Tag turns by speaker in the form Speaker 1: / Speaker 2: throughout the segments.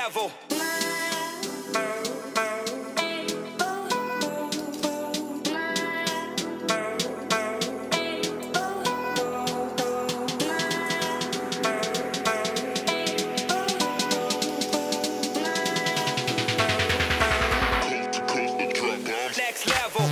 Speaker 1: level. Next level.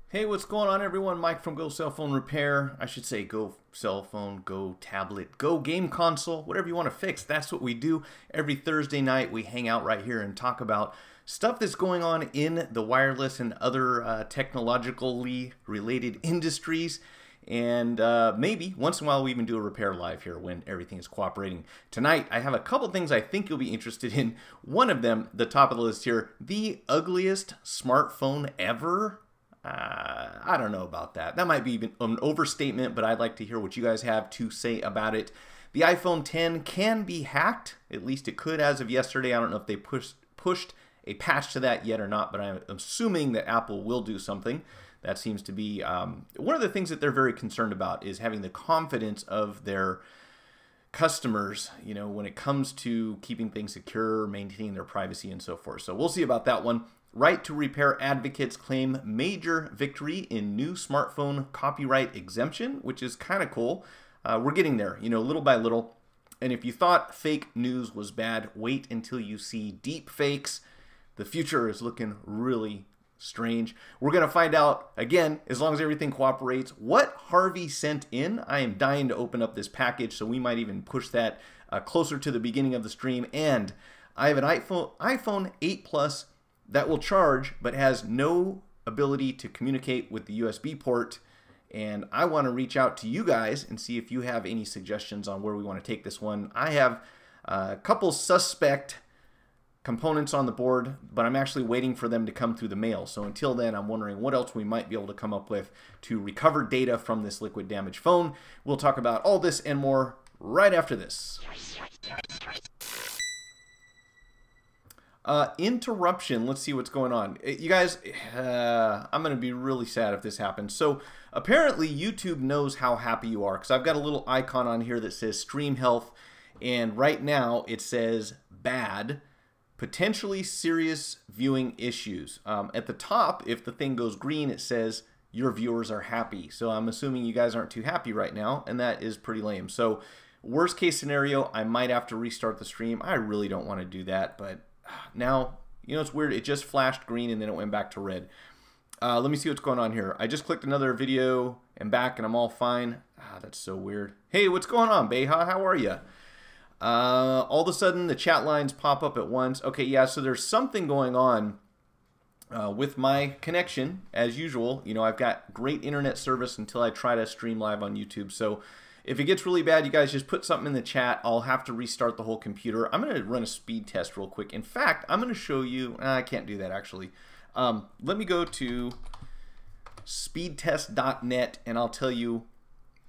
Speaker 2: Hey, what's going on, everyone? Mike from Go Cell Phone Repair. I should say Go Cell Phone, Go Tablet, Go Game Console, whatever you want to fix. That's what we do. Every Thursday night, we hang out right here and talk about stuff that's going on in the wireless and other technologically related industries. And maybe once in a while we even do a repair live here when everything is cooperating. Tonight, I have a couple things I think you'll be interested in. One of them, the top of the list here, the ugliest smartphone ever. I don't know about that. That might be even an overstatement, but I'd like to hear what you guys have to say about it. The iPhone X can be hacked. At least it could as of yesterday. I don't know if they pushed a patch to that yet or not, but I'm assuming that Apple will do something. That seems to be one of the things that they're very concerned about, is having the confidence of their customers, you know, when it comes to keeping things secure, maintaining their privacy, and so forth. So we'll see about that one. Right to repair advocates claim major victory in new smartphone copyright exemption, which is kind of cool. We're getting there, you know, little by little. And if you thought fake news was bad, wait until you see deepfakes. The future is looking really strange. We're going to find out, again, as long as everything cooperates, what Harvey sent in. I am dying to open up this package, so we might even push that closer to the beginning of the stream. And I have an iPhone 8 Plus that will charge but has no ability to communicate with the USB port. And I want to reach out to you guys and see if you have any suggestions on where we want to take this one. I have a couple suspect components on the board, but I'm actually waiting for them to come through the mail. So until then, I'm wondering what else we might be able to come up with to recover data from this liquid damage phone. We'll talk about all this and more right after this. Interruption. Let's see what's going on. You guys, I'm going to be really sad if this happens. So apparently YouTube knows how happy you are, because I've got a little icon on here that says stream health, and right now it says bad, potentially serious viewing issues. At the top, if the thing goes green, it says your viewers are happy. So I'm assuming you guys aren't too happy right now, and that is pretty lame. So worst case scenario, I might have to restart the stream. I really don't want to do that, but now, you know, it's weird. It just flashed green and then it went back to red. Let me see what's going on here. I just clicked another video and back and I'm all fine. That's so weird. Hey, what's going on, Beha? How are you? All of a sudden the chat lines pop up at once. Okay, yeah, so there's something going on with my connection as usual. You know, I've got great internet service until I try to stream live on YouTube. So if it gets really bad, you guys just put something in the chat. I'll have to restart the whole computer. I'm going to run a speed test real quick. In fact, I'm going to show you. I can't do that actually. Let me go to speedtest.net and I'll tell you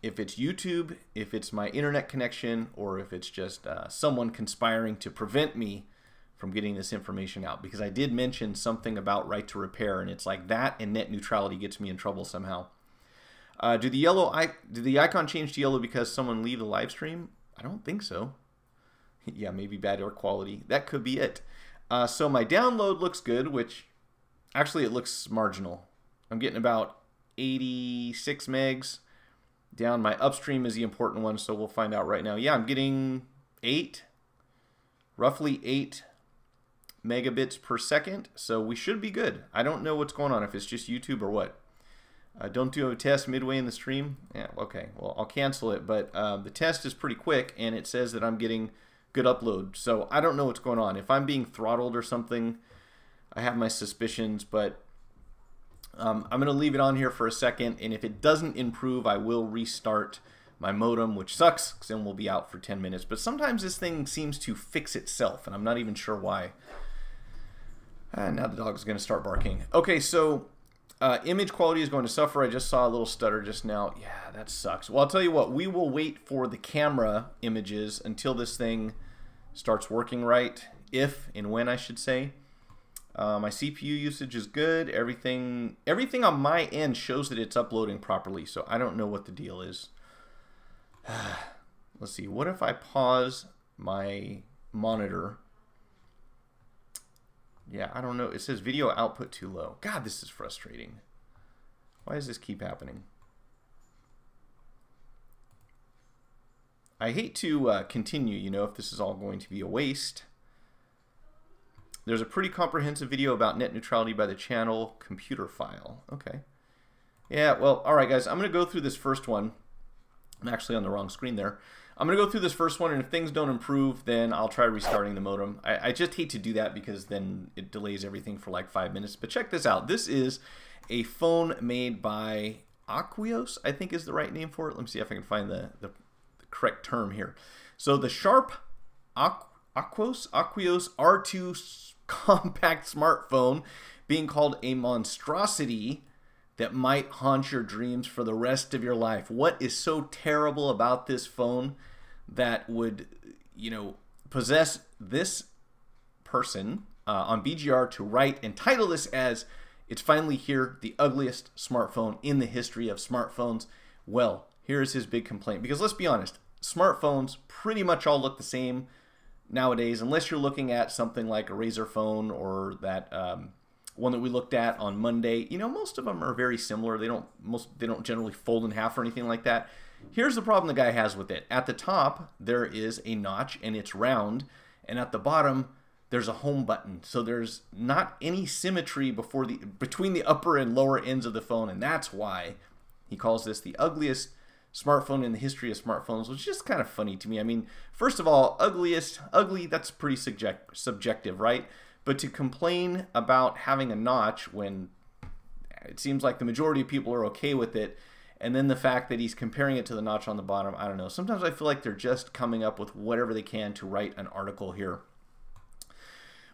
Speaker 2: if it's YouTube, if it's my internet connection, or if it's just someone conspiring to prevent me from getting this information out. Because I did mention something about right to repair, and it's like that and net neutrality gets me in trouble somehow. Do the icon change to yellow because someone leave the live stream? I don't think so. Yeah, maybe bad air quality. That could be it. So my download looks good, which actually it looks marginal. I'm getting about 86 megs. Down my upstream is the important one, so we'll find out right now. Yeah, I'm getting roughly 8 megabits per second, so we should be good. I don't know what's going on, if it's just YouTube or what. Don't do a test midway in the stream. Yeah, okay, well, I'll cancel it, but the test is pretty quick, and it says that I'm getting good upload. So I don't know what's going on. If I'm being throttled or something, I have my suspicions, but I'm going to leave it on here for a second, and if it doesn't improve, I will restart my modem, which sucks, because then we'll be out for 10 minutes. But sometimes this thing seems to fix itself, and I'm not even sure why. Now the dog is going to start barking. Okay, so image quality is going to suffer. I just saw a little stutter just now. Yeah, that sucks. Well, I'll tell you what. We will wait for the camera images until this thing starts working right. If and when, I should say. My CPU usage is good. Everything on my end shows that it's uploading properly. So I don't know what the deal is. Let's see. What if I pause my monitor? Yeah, I don't know. It says video output too low. God, this is frustrating. Why does this keep happening? I hate to continue, you know, if this is all going to be a waste. There's a pretty comprehensive video about net neutrality by the channel computer file. Okay. Yeah, well, all right, guys. I'm going to go through this first one. I'm actually on the wrong screen there. I'm going to go through this first one, and if things don't improve, then I'll try restarting the modem. I just hate to do that because then it delays everything for like 5 minutes. But check this out. This is a phone made by Ugliest, I think is the right name for it. Let me see if I can find the correct term here. So the Sharp Ugliest R2 compact smartphone being called a monstrosity that might haunt your dreams for the rest of your life. What is so terrible about this phone that would, you know, possess this person on BGR to write and title this as "It's finally here, the ugliest smartphone in the history of smartphones"? Well, here's his big complaint. Because let's be honest, smartphones pretty much all look the same nowadays, unless you're looking at something like a Razer phone or that one that we looked at on Monday. You know, most of them are very similar. They don't generally fold in half or anything like that. Here's the problem the guy has with it. At the top, there is a notch and it's round, and at the bottom, there's a home button. So there's not any symmetry between the upper and lower ends of the phone, and that's why he calls this the ugliest smartphone in the history of smartphones, which is just kind of funny to me. I mean, first of all, ugly, that's pretty subjective, right? But to complain about having a notch when it seems like the majority of people are okay with it, and then the fact that he's comparing it to the notch on the bottom, I don't know. Sometimes I feel like they're just coming up with whatever they can to write an article here.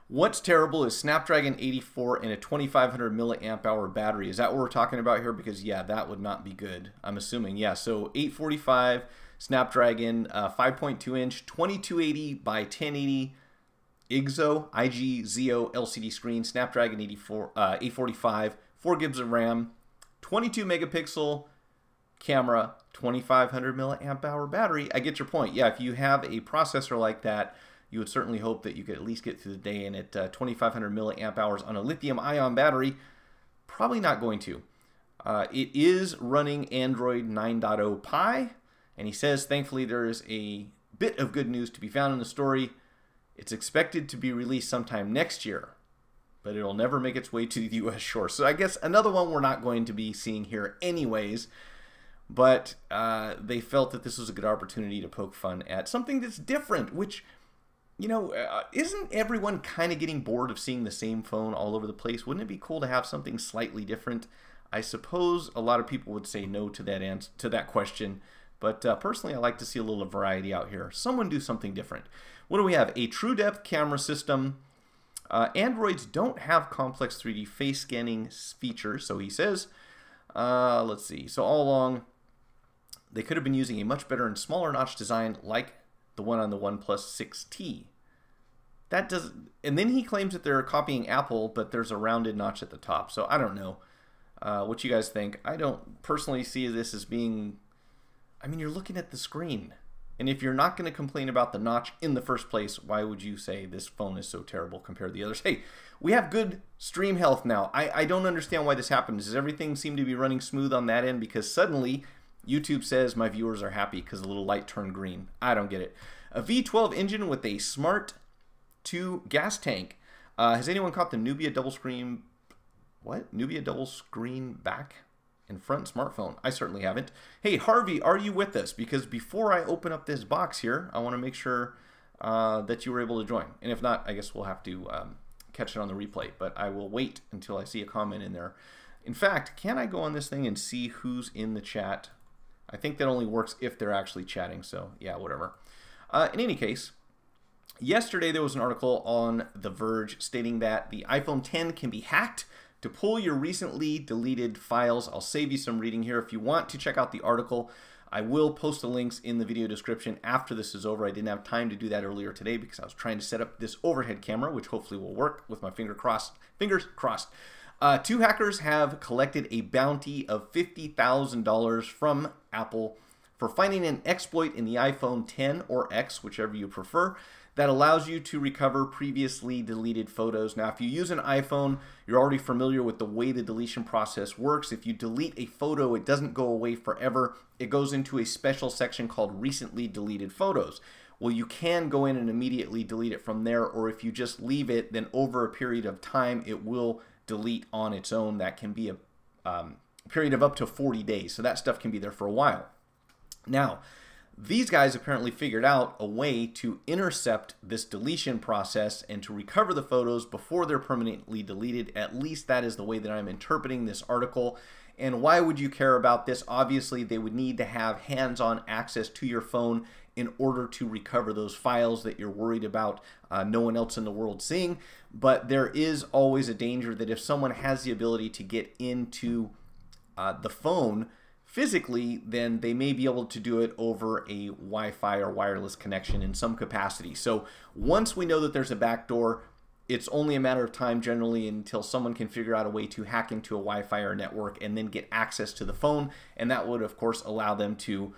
Speaker 2: What's terrible is Snapdragon 84 and a 2500 milliamp hour battery. Is that what we're talking about here? Because yeah, that would not be good, I'm assuming. Yeah, so 845 Snapdragon, 5.2 inch, 2280 by 1080. IGZO LCD screen, Snapdragon 845, 4 gigs of RAM, 22 megapixel camera, 2500 milliamp hour battery. I get your point. Yeah, if you have a processor like that, you would certainly hope that you could at least get through the day, and at 2500 milliamp hours on a lithium-ion battery, probably not going to. It is running Android 9.0 Pie, and he says, thankfully, there is a bit of good news to be found in the story. It's expected to be released sometime next year, but it'll never make its way to the U.S. shore. So I guess another one we're not going to be seeing here anyways, but they felt that this was a good opportunity to poke fun at something that's different, which, you know, isn't everyone kind of getting bored of seeing the same phone all over the place? Wouldn't it be cool to have something slightly different? I suppose a lot of people would say no to that answer, to that question, but personally I like to see a little variety out here. Someone do something different. What do we have? A true depth camera system. Androids don't have complex 3D face scanning features, so he says. Let's see. So all along, they could have been using a much better and smaller notch design like the one on the OnePlus 6T. That doesn't, and then he claims that they're copying Apple, but there's a rounded notch at the top. So I don't know what you guys think. I don't personally see this as being, I mean, you're looking at the screen. And if you're not going to complain about the notch in the first place, why would you say this phone is so terrible compared to the others? Hey, we have good stream health now. I don't understand why this happens. Does everything seem to be running smooth on that end? Because suddenly YouTube says my viewers are happy because the little light turned green. I don't get it. A V12 engine with a Smart 2 gas tank. Has anyone caught the Nubia double screen? What? Nubia double screen back and front smartphone? I certainly haven't. Hey, Harvey, are you with us? Because before I open up this box here, I want to make sure that you were able to join. And if not, I guess we'll have to catch it on the replay. But I will wait until I see a comment in there. In fact, can I go on this thing and see who's in the chat? I think that only works if they're actually chatting, so yeah, whatever. In any case, yesterday there was an article on The Verge stating that the iPhone 10 can be hacked to pull your recently deleted files. I'll save you some reading here. If you want to check out the article, I will post the links in the video description after this is over. I didn't have time to do that earlier today because I was trying to set up this overhead camera, which hopefully will work with my fingers crossed. 2 hackers have collected a bounty of $50,000 from Apple for finding an exploit in the iPhone 10 or X, whichever you prefer, that allows you to recover previously deleted photos. Now, if you use an iPhone, you're already familiar with the way the deletion process works. If you delete a photo, it doesn't go away forever. It goes into a special section called Recently Deleted Photos. Well, you can go in and immediately delete it from there, or if you just leave it, then over a period of time, it will delete on its own. That can be a period of up to 40 days. So that stuff can be there for a while. Now, these guys apparently figured out a way to intercept this deletion process and to recover the photos before they're permanently deleted. At least that is the way that I'm interpreting this article. And why would you care about this? Obviously, they would need to have hands-on access to your phone in order to recover those files that you're worried about no one else in the world seeing. But there is always a danger that if someone has the ability to get into the phone physically, then they may be able to do it over a Wi-Fi or wireless connection in some capacity. So once we know that there's a backdoor, it's only a matter of time generally until someone can figure out a way to hack into a Wi-Fi or network and then get access to the phone. And that would, of course, allow them to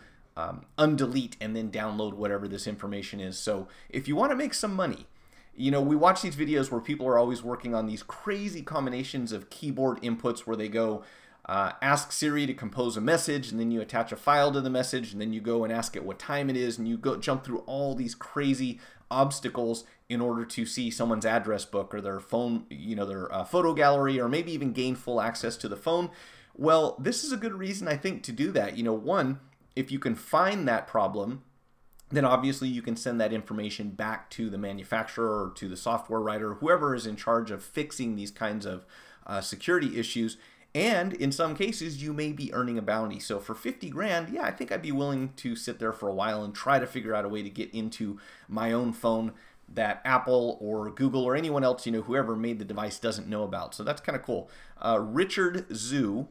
Speaker 2: undelete and then download whatever this information is. So if you want to make some money, you know, we watch these videos where people are always working on these crazy combinations of keyboard inputs where they go, ask Siri to compose a message, and then you attach a file to the message, and then you go and ask it what time it is, and you go jump through all these crazy obstacles in order to see someone's address book or their phone, you know, their photo gallery, or maybe even gain full access to the phone. Well, this is a good reason, I think, to do that. You know, one, if you can find that problem, then obviously you can send that information back to the manufacturer or to the software writer, whoever is in charge of fixing these kinds of security issues. And in some cases, you may be earning a bounty. So for 50 grand, yeah, I think I'd be willing to sit there for a while and try to figure out a way to get into my own phone that Apple or Google or anyone else, you know, whoever made the device doesn't know about. So that's kind of cool. Richard Zhu,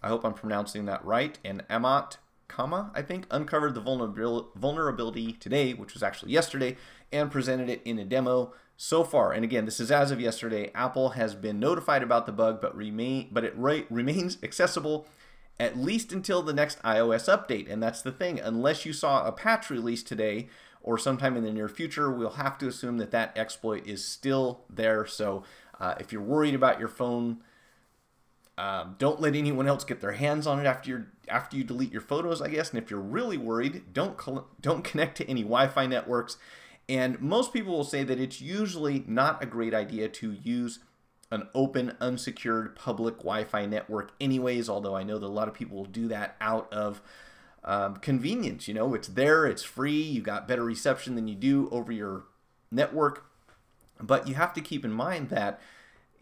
Speaker 2: I hope I'm pronouncing that right, and Amat I think, uncovered the vulnerability today, which was actually yesterday, and presented it in a demo. So far, and again, this is as of yesterday, Apple has been notified about the bug, but it remains accessible at least until the next iOS update. And that's the thing. Unless you saw a patch release today or sometime in the near future, we'll have to assume that that exploit is still there. So if you're worried about your phone, don't let anyone else get their hands on it after you delete your photos, I guess. And if you're really worried, don't connect to any Wi-Fi networks. And most people will say that it's usually not a great idea to use an open, unsecured public Wi-Fi network anyways, although I know that a lot of people will do that out of convenience. You know, it's there, it's free, you got better reception than you do over your network. But you have to keep in mind that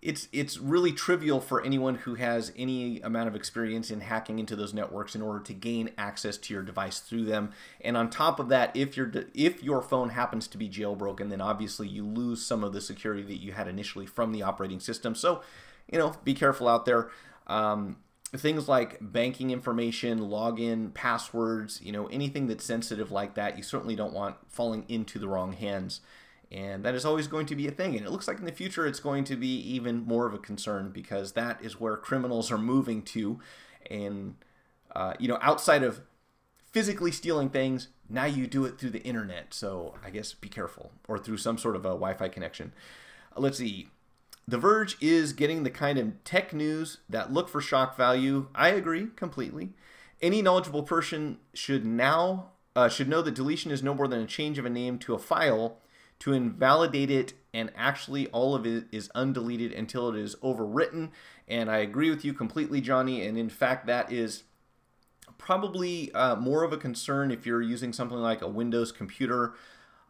Speaker 2: it's really trivial for anyone who has any amount of experience in hacking into those networks in order to gain access to your device through them. And on top of that, if your phone happens to be jailbroken, then obviously you lose some of the security that you had initially from the operating system. So, you know, be careful out there. Things like banking information, login, passwords, you know, anything that's sensitive like that, you certainly don't want falling into the wrong hands. And that is always going to be a thing. And it looks like in the future it's going to be even more of a concern, because that is where criminals are moving to. And, you know, outside of physically stealing things, now you do it through the internet. So I guess be careful, or through some sort of a Wi-Fi connection. Let's see. The Verge is getting the kind of tech news that look for shock value. I agree completely. Any knowledgeable person should know that deletion is no more than a change of a name to a file to invalidate it, and actually all of it is undeleted until it is overwritten. And I agree with you completely, Johnny, and in fact that is probably more of a concern if you're using something like a Windows computer.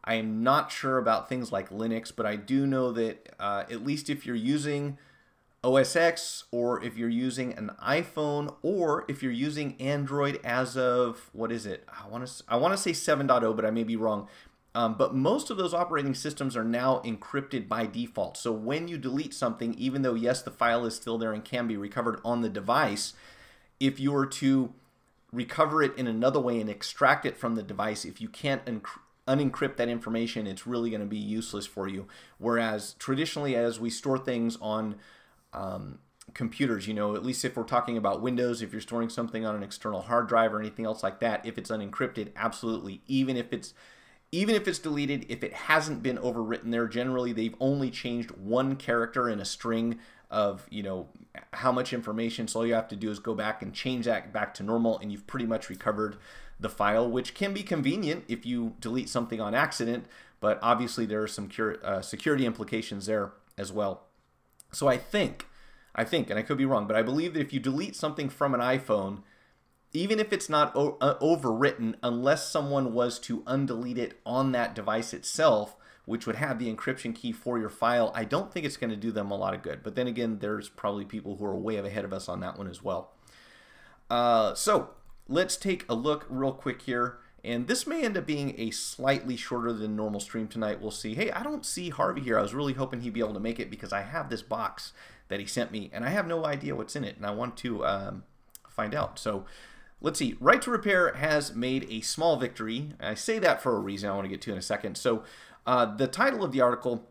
Speaker 2: I am not sure about things like Linux, but I do know that at least if you're using OS X, or if you're using an iPhone, or if you're using Android as of, what is it? I want to say 7.0, but I may be wrong. But most of those operating systems are now encrypted by default. So when you delete something, even though, yes, the file is still there and can be recovered on the device, if you were to recover it in another way and extract it from the device, if you can't unencrypt that information, it's really going to be useless for you. Whereas traditionally, as we store things on computers, you know, at least if we're talking about Windows, if you're storing something on an external hard drive or anything else like that, if it's unencrypted, absolutely, even if it's deleted, if it hasn't been overwritten there, generally they've only changed one character in a string of, you know, how much information. So all you have to do is go back and change that back to normal, and you've pretty much recovered the file, which can be convenient if you delete something on accident, but obviously there are some security implications there as well. So I think, and I could be wrong, but I believe that if you delete something from an iPhone, even if it's not overwritten, unless someone was to undelete it on that device itself, which would have the encryption key for your file, I don't think it's going to do them a lot of good. But then again, there's probably people who are way ahead of us on that one as well. So let's take a look real quick here. And this may end up being a slightly shorter than normal stream tonight. We'll see. Hey, I don't see Harvey here. I was really hoping he'd be able to make it, because I have this box that he sent me, and I have no idea what's in it, and I want to find out. So let's see. Right to Repair has made a small victory. I say that for a reason I want to get to in a second. So the title of the article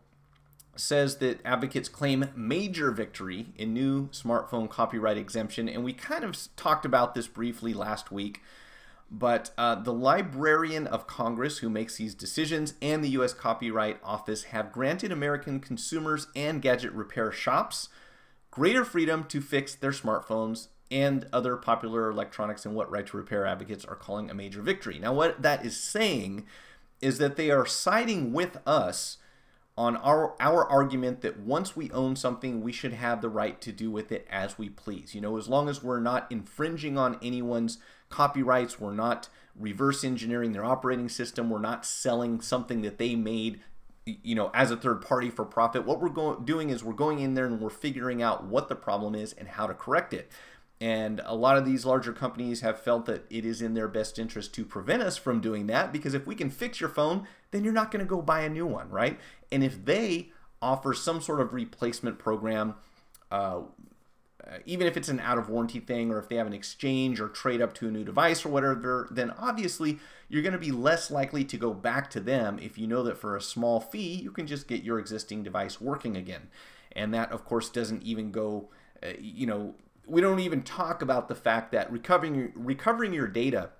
Speaker 2: says that advocates claim major victory in new smartphone copyright exemption, and we kind of talked about this briefly last week. But the Librarian of Congress, who makes these decisions, and the U.S. Copyright Office have granted American consumers and gadget repair shops greater freedom to fix their smartphones and other popular electronics in what Right to Repair advocates are calling a major victory. Now, what that is saying is that they are siding with us on our argument that once we own something, we should have the right to do with it as we please. You know, as long as we're not infringing on anyone's copyrights, we're not reverse engineering their operating system, we're not selling something that they made, you know, as a third party for profit. What we're doing is we're going in there and we're figuring out what the problem is and how to correct it. And a lot of these larger companies have felt that it is in their best interest to prevent us from doing that, because if we can fix your phone, then you're not going to go buy a new one, right? And if they offer some sort of replacement program, even if it's an out of warranty thing, or if they have an exchange or trade up to a new device or whatever, then obviously you're going to be less likely to go back to them if you know that for a small fee you can just get your existing device working again. And that, of course, doesn't even go, we don't even talk about the fact that recovering your data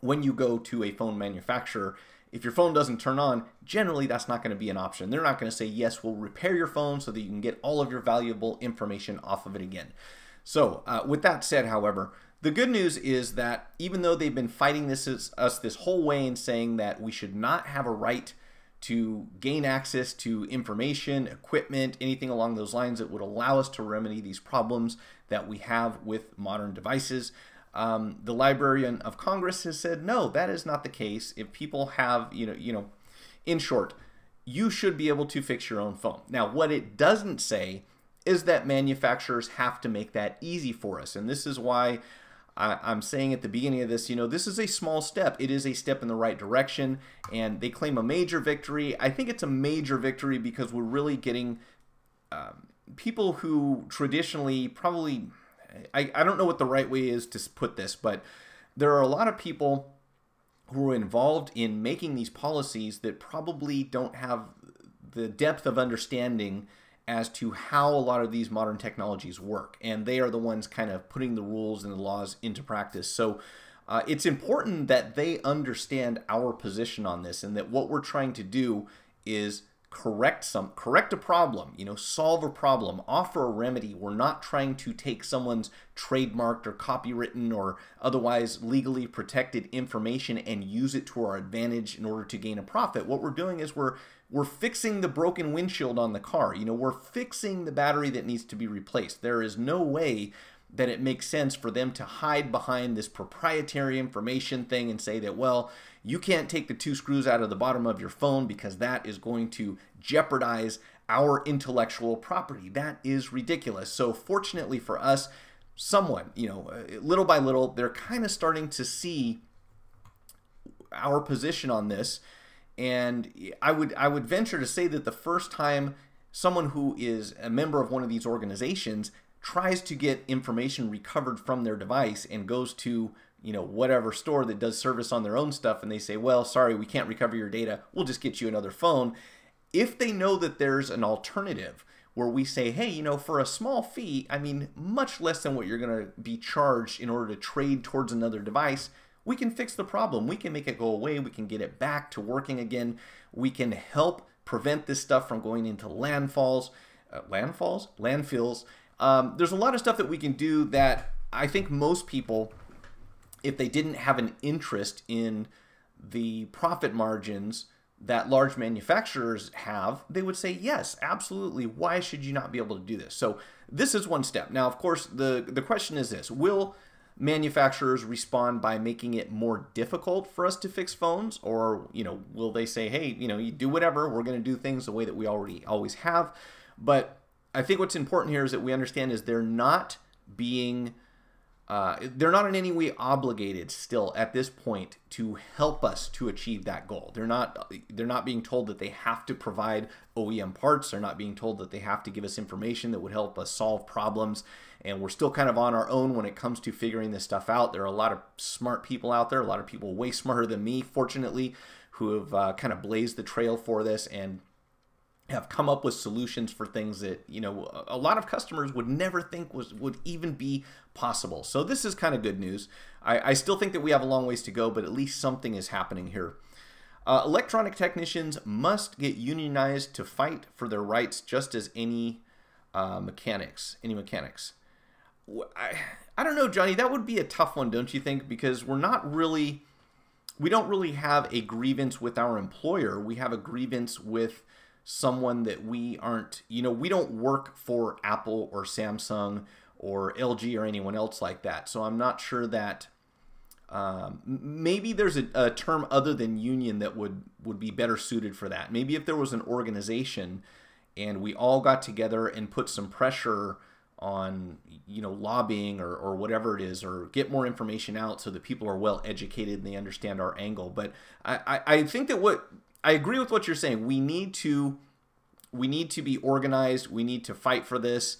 Speaker 2: when you go to a phone manufacturer, if your phone doesn't turn on, generally that's not going to be an option. They're not going to say, yes, we'll repair your phone so that you can get all of your valuable information off of it again. So with that said, however, the good news is that even though they've been fighting us this whole way and saying that we should not have a right to gain access to information, equipment, anything along those lines that would allow us to remedy these problems that we have with modern devices, the Librarian of Congress has said, no, that is not the case. If people have, in short, you should be able to fix your own phone. Now, what it doesn't say is that manufacturers have to make that easy for us. And this is why I'm saying at the beginning of this, this is a small step. It is a step in the right direction, and they claim a major victory. I think it's a major victory because we're really getting people who traditionally probably, I don't know what the right way is to put this, but there are a lot of people who are involved in making these policies that probably don't have the depth of understanding as to how a lot of these modern technologies work. And they are the ones kind of putting the rules and the laws into practice. So it's important that they understand our position on this, and that what we're trying to do is correct a problem, solve a problem, offer a remedy. We're not trying to take someone's trademarked or copywritten or otherwise legally protected information and use it to our advantage in order to gain a profit. What we're doing is we're fixing the broken windshield on the car. We're fixing the battery that needs to be replaced. There is no way that it makes sense for them to hide behind this proprietary information thing and say that, well, you can't take the 2 screws out of the bottom of your phone because that is going to jeopardize our intellectual property. That is ridiculous. So fortunately for us, someone, little by little, they're kind of starting to see our position on this. And I would venture to say that the first time someone who is a member of one of these organizations tries to get information recovered from their device and goes to whatever store that does service on their own stuff, and they say, well, sorry, we can't recover your data, we'll just get you another phone. If they know that there's an alternative where we say, hey, for a small fee, much less than what you're going to be charged in order to trade towards another device, we can fix the problem. We can make it go away. We can get it back to working again. We can help prevent this stuff from going into landfills. There's a lot of stuff that we can do that I think most people, if they didn't have an interest in the profit margins that large manufacturers have, they would say, yes, absolutely. Why should you not be able to do this? So this is one step. Now, of course, the question is this: will manufacturers respond by making it more difficult for us to fix phones? Or, will they say, hey, you do whatever, we're going to do things the way that we always have? But I think what's important here is that we understand is they're not in any way obligated still at this point to help us to achieve that goal. They're not being told that they have to provide OEM parts. They're not being told that they have to give us information that would help us solve problems. And we're still kind of on our own when it comes to figuring this stuff out. There are a lot of smart people out there, a lot of people way smarter than me, fortunately, who have kind of blazed the trail for this and have come up with solutions for things that, a lot of customers would never think would even be possible. So this is kind of good news. I still think that we have a long ways to go, but at least something is happening here. Electronic technicians must get unionized to fight for their rights, just as any mechanics. I don't know, Johnny, that would be a tough one, don't you think? Because we don't really have a grievance with our employer. We have a grievance with someone that we aren't, we don't work for Apple or Samsung or LG or anyone else like that. So I'm not sure that maybe there's a term other than union that would be better suited for that. Maybe if there was an organization and we all got together and put some pressure on, lobbying or whatever it is, or get more information out so that people are well educated and they understand our angle. But I think that I agree with what you're saying. We need to be organized. We need to fight for this.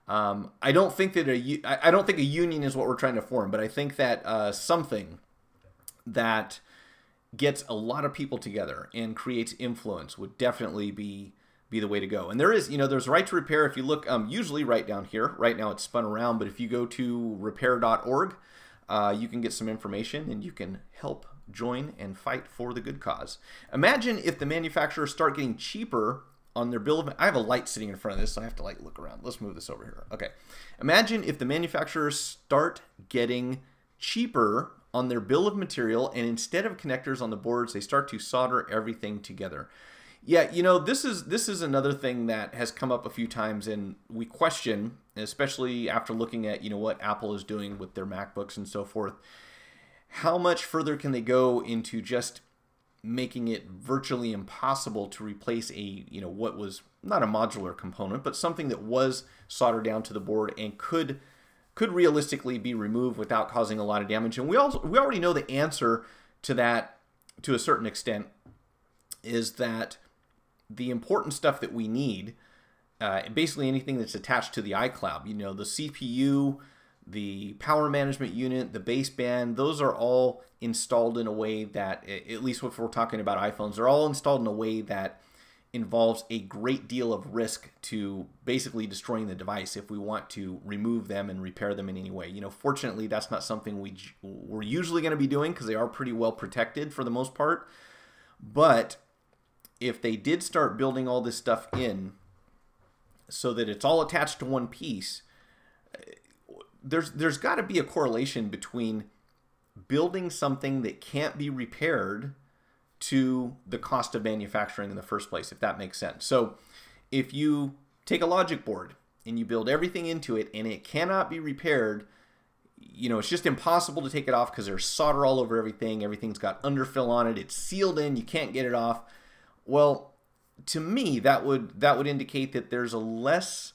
Speaker 2: I don't think that I don't think a union is what we're trying to form, but I think that something that gets a lot of people together and creates influence would definitely be the way to go. And there is, there's right to repair. If you look, usually right down here, right now it's spun around, but if you go to repair.org, you can get some information and you can help join and fight for the good cause. Imagine if the manufacturers start getting cheaper on their bill of, I have a light sitting in front of this, so I have to like look around. Let's move this over here. Okay. Imagine if the manufacturers start getting cheaper on their bill of material, and instead of connectors on the boards, they start to solder everything together. Yeah, this is another thing that has come up a few times, and we question, especially after looking at, what Apple is doing with their MacBooks and so forth, how much further can they go into just making it virtually impossible to replace a, what was not a modular component, but something that was soldered down to the board and could realistically be removed without causing a lot of damage. And we already know the answer to that to a certain extent is that the important stuff that we need, basically anything that's attached to the iCloud, the CPU, the power management unit, the baseband, those are all installed in a way that, at least if we're talking about iPhones, they're all installed in a way that involves a great deal of risk to basically destroying the device if we want to remove them and repair them in any way. Fortunately, that's not something we're usually going to be doing because they are pretty well protected for the most part. But if they did start building all this stuff in so that it's all attached to one piece, there's got to be a correlation between building something that can't be repaired to the cost of manufacturing in the first place, if that makes sense. So if you take a logic board and you build everything into it and it cannot be repaired, it's just impossible to take it off because there's solder all over everything. Everything's got underfill on it. It's sealed in. You can't get it off. Well, to me, that would indicate that there's a less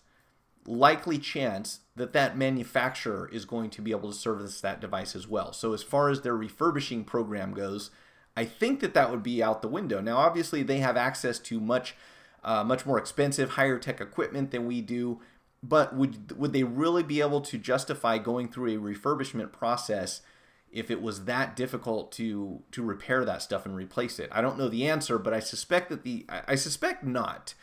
Speaker 2: likely chance that that manufacturer is going to be able to service that device as well. So as far as their refurbishing program goes, I think that would be out the window. Now, obviously, they have access to much more expensive, higher tech equipment than we do. But would they really be able to justify going through a refurbishment process if it was that difficult to repair that stuff and replace it? I don't know the answer, but I suspect I suspect not.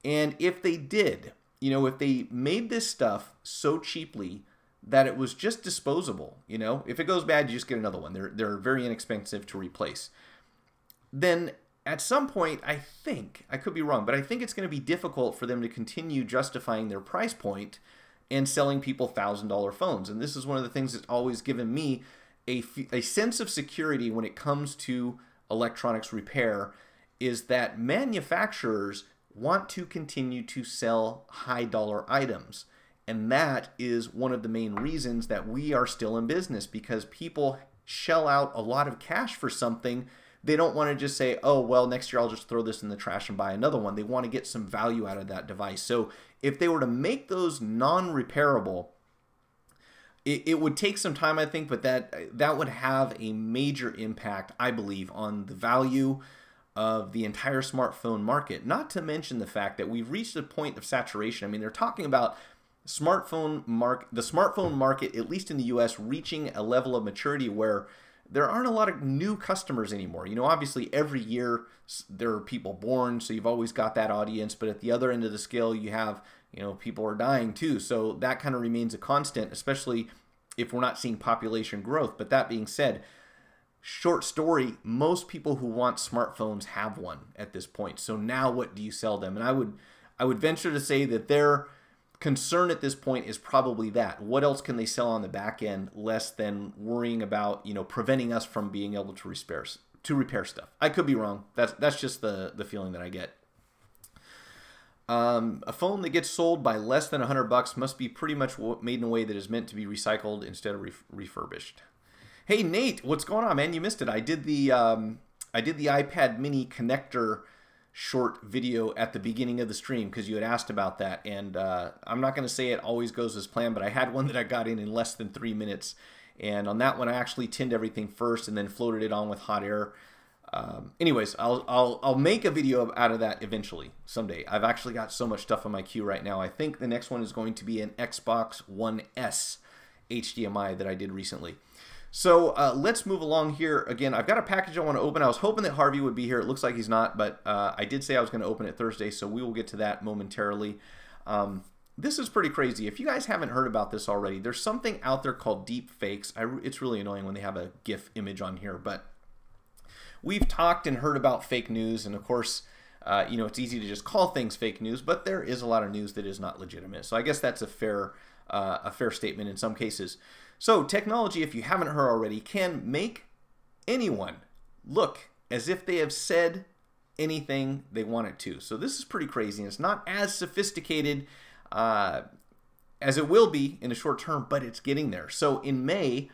Speaker 2: And if they did, if they made this stuff so cheaply that it was just disposable, if it goes bad, you just get another one. They're very inexpensive to replace. Then at some point, I think, I could be wrong, but I think it's going to be difficult for them to continue justifying their price point and selling people $1,000 phones. And this is one of the things that's always given me a sense of security when it comes to electronics repair, is that manufacturers want to continue to sell high dollar items. And that is one of the main reasons that we are still in business, because people shell out a lot of cash for something. They don't want to just say, oh, well, next year I'll just throw this in the trash and buy another one. They want to get some value out of that device. So if they were to make those non-repairable, it would take some time, I think, but that would have a major impact, I believe, on the value of the entire smartphone market. Not to mention the fact that we've reached a point of saturation. I mean, they're talking about the smartphone market, at least in the US, reaching a level of maturity where there aren't a lot of new customers anymore. Obviously every year there are people born, so you've always got that audience, but at the other end of the scale you have, people are dying too. So that kind of remains a constant, especially if we're not seeing population growth. But that being said, short story, most people who want smartphones have one at this point. So now what do you sell them? And I would venture to say that their concern at this point is probably that. What else can they sell on the back end less than worrying about, preventing us from being able to repair stuff? I could be wrong. That's just the feeling that I get. A phone that gets sold by less than $100 must be pretty much made in a way that is meant to be recycled instead of refurbished. Hey Nate, what's going on, man? You missed it. I did the iPad mini connector short video at the beginning of the stream because you had asked about that, and I'm not going to say it always goes as planned, but I had one that I got in less than 3 minutes, and on that one I actually tinned everything first and then floated it on with hot air. Anyways, I'll make a video out of that eventually someday. I've actually got so much stuff on my queue right now. I think the next one is going to be an Xbox One S HDMI that I did recently. So let's move along here. Again, I've got a package I want to open. I was hoping that Harvey would be here. It looks like he's not, but I did say I was going to open it Thursday, so we will get to that momentarily. This is pretty crazy. If you guys haven't heard about this already, there's something out there called Deepfakes. It's really annoying when they have a GIF image on here, but we've talked and heard about fake news, and of course, you know, it's easy to just call things fake news, but there is a lot of news that is not legitimate. So I guess that's a fair statement in some cases. So technology, if you haven't heard already, can make anyone look as if they have said anything they want it to. So this is pretty crazy, and it's not as sophisticated as it will be in the short term, but it's getting there. So in May,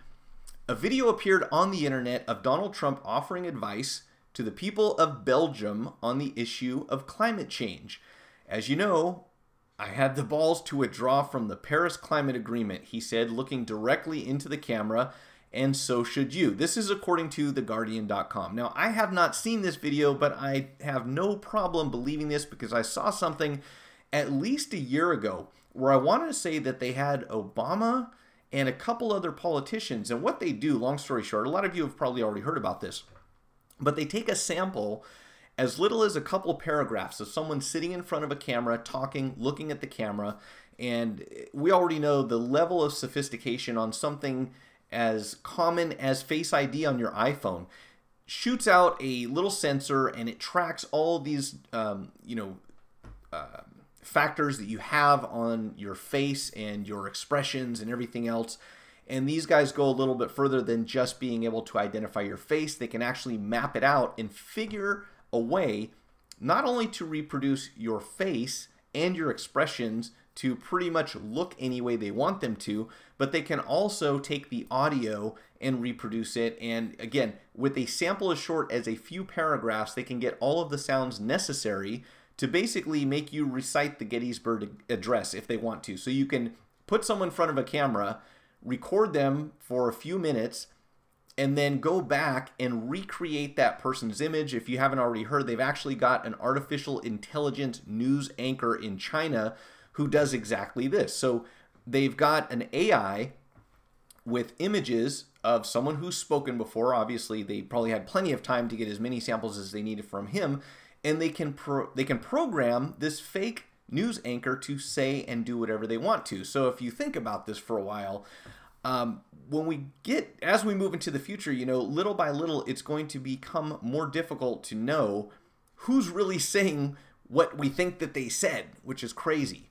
Speaker 2: a video appeared on the internet of Donald Trump offering advice to the people of Belgium on the issue of climate change. As you know, I had the balls to withdraw from the Paris Climate Agreement, he said, looking directly into the camera, and so should you. This is according to TheGuardian.com. Now, I have not seen this video, but I have no problem believing this because I saw something at least a year ago where I wanted to say that they had Obama and a couple other politicians. And what they do, long story short, a lot of you have probably already heard about this, but they take a sample as little as a couple paragraphs of someone sitting in front of a camera, talking, looking at the camera, and we already know the level of sophistication on something as common as Face ID on your iPhone shoots out a little sensor, and it tracks all these, factors that you have on your face and your expressions and everything else. And these guys go a little bit further than just being able to identify your face. They can actually map it out and figure a way not only to reproduce your face and your expressions to pretty much look any way they want them to, but they can also take the audio and reproduce it. And again, with a sample as short as a few paragraphs, they can get all of the sounds necessary to basically make you recite the Gettysburg Address if they want to. So you can put someone in front of a camera, record them for a few minutes, and then go back and recreate that person's image. If you haven't already heard, they've actually got an artificial intelligence news anchor in China who does exactly this. So they've got an AI with images of someone who's spoken before. Obviously, they probably had plenty of time to get as many samples as they needed from him, and they can program this fake news anchor to say and do whatever they want to. So if you think about this for a while, as we move into the future, you know, little by little, it's going to become more difficult to know who's really saying what we think that they said, which is crazy.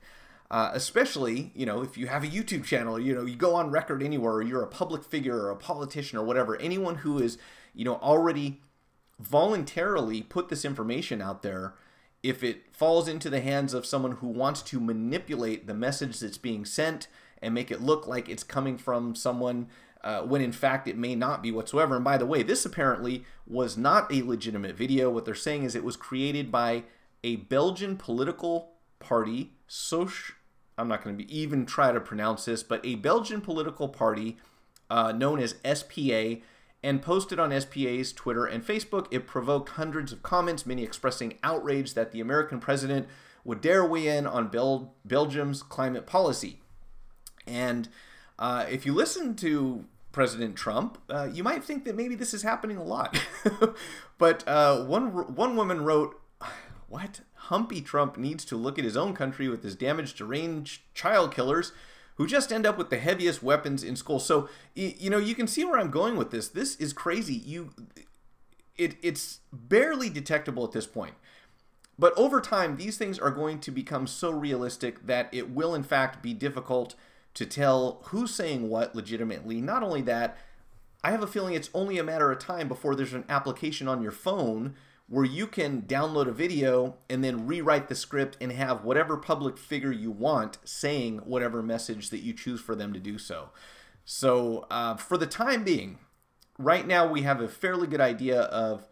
Speaker 2: Especially, you know, if you have a YouTube channel, you know, you go on record anywhere, or you're a public figure or a politician or whatever, anyone who is, you know, already voluntarily put this information out there, if it falls into the hands of someone who wants to manipulate the message that's being sent and make it look like it's coming from someone when in fact it may not be whatsoever. And by the way, this apparently was not a legitimate video. What they're saying is it was created by a Belgian political party, I'm not going to even try to pronounce this, but a Belgian political party known as SPA, and posted on SPA's Twitter and Facebook. It provoked hundreds of comments, many expressing outrage that the American president would dare weigh in on Belgium's climate policy. And if you listen to President Trump, you might think that maybe this is happening a lot. But one woman wrote, "What? Humpy Trump needs to look at his own country with his damaged, deranged child killers who just end up with the heaviest weapons in school." So, you know, you can see where I'm going with this. This is crazy. It's barely detectable at this point. But over time, these things are going to become so realistic that it will, in fact, be difficult to tell who's saying what legitimately. Not only that, I have a feeling it's only a matter of time before there's an application on your phone where you can download a video and then rewrite the script and have whatever public figure you want saying whatever message that you choose for them to do so. So for the time being, right now we have a fairly good idea of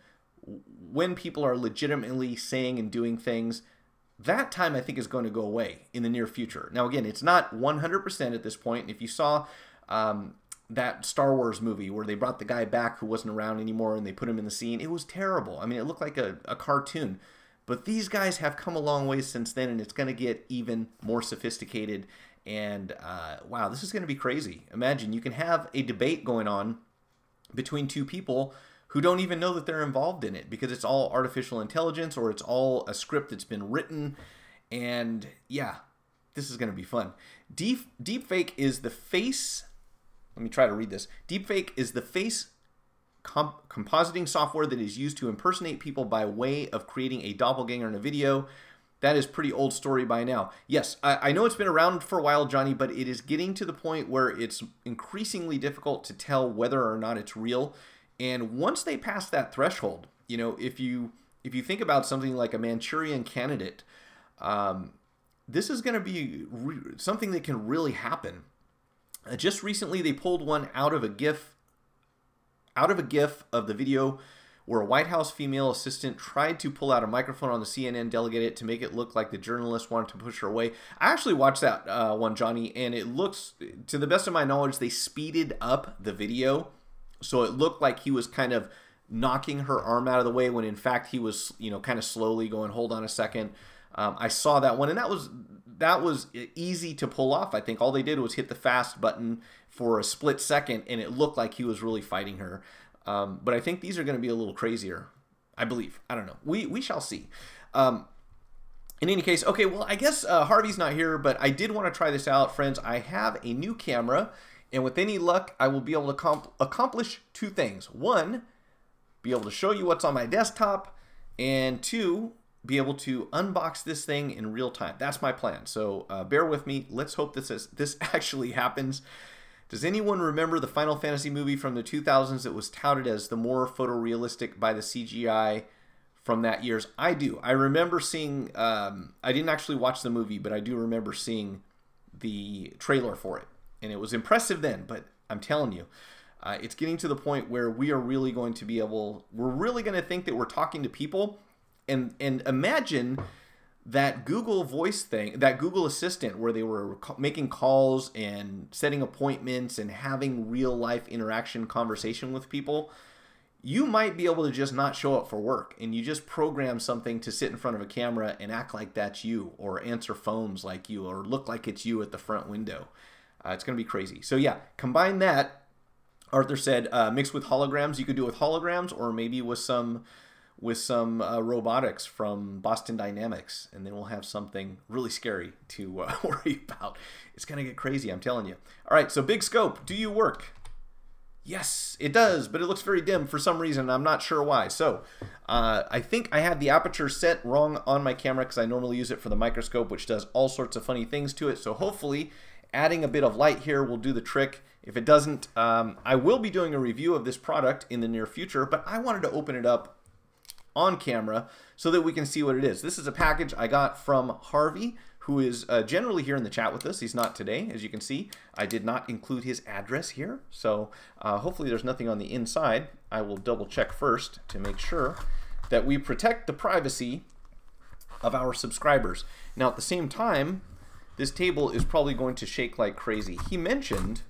Speaker 2: when people are legitimately saying and doing things. That time, I think, is going to go away in the near future. Now, again, it's not 100% at this point. If you saw that Star Wars movie where they brought the guy back who wasn't around anymore and they put him in the scene. It was terrible. I mean, it looked like a cartoon. But these guys have come a long way since then, and it's going to get even more sophisticated. And wow, this is going to be crazy. Imagine you can have a debate going on between two people who don't even know that they're involved in it because it's all artificial intelligence or it's all a script that's been written. And yeah, this is going to be fun. Deepfake is the face. Let me try to read this. Deepfake is the face compositing software that is used to impersonate people by way of creating a doppelganger in a video. That is pretty old story by now. Yes, I know it's been around for a while, Johnny, but it is getting to the point where it's increasingly difficult to tell whether or not it's real. And once they pass that threshold, you know, if you think about something like a Manchurian Candidate, this is going to be something that can really happen. Just recently, they pulled one out of a GIF of the video where a White House female assistant tried to pull out a microphone on the CNN delegate to make it look like the journalist wanted to push her away. I actually watched that one, Johnny, and it looks, to the best of my knowledge, they speeded up the video, so it looked like he was kind of knocking her arm out of the way when in fact he was, you know, kind of slowly going, hold on a second. I saw that one, and that was easy to pull off. I think all they did was hit the fast button for a split second, and it looked like he was really fighting her. But I think these are going to be a little crazier, I believe. I don't know. We shall see. In any case, okay, well, I guess Harvey's not here, but I did want to try this out. Friends, I have a new camera, and with any luck, I will be able to accomplish two things. One, be able to show you what's on my desktop, and two, be able to unbox this thing in real time. That's my plan. So bear with me. Let's hope this actually happens. Does anyone remember the Final Fantasy movie from the 2000s that was touted as the more photorealistic by the CGI from that year's? I do. I remember seeing, I didn't actually watch the movie, but I do remember seeing the trailer for it. And it was impressive then, but I'm telling you, it's getting to the point where we are really going to be able, we're really going to think that we're talking to people. And imagine that Google Voice thing, that Google Assistant where they were making calls and setting appointments and having real life interaction conversation with people. You might be able to just not show up for work and you just program something to sit in front of a camera and act like that's you, or answer phones like you, or look like it's you at the front window. It's going to be crazy. So yeah, combine that, Arthur said, mixed with holograms. You could do it with holograms or maybe with some robotics from Boston Dynamics, and then we'll have something really scary to worry about. It's going to get crazy, I'm telling you. All right, so big scope. Do you work? Yes, it does, but it looks very dim for some reason. I'm not sure why. So I think I had the aperture set wrong on my camera because I normally use it for the microscope, which does all sorts of funny things to it. So hopefully adding a bit of light here will do the trick. If it doesn't, I will be doing a review of this product in the near future, but I wanted to open it up on camera so that we can see what it is. This is a package I got from Harvey, who is generally here in the chat with us. He's not today, as you can see. I did not include his address here, so hopefully there's nothing on the inside. I will double check first to make sure that we protect the privacy of our subscribers. Now at the same time, this table is probably going to shake like crazy. He mentioned,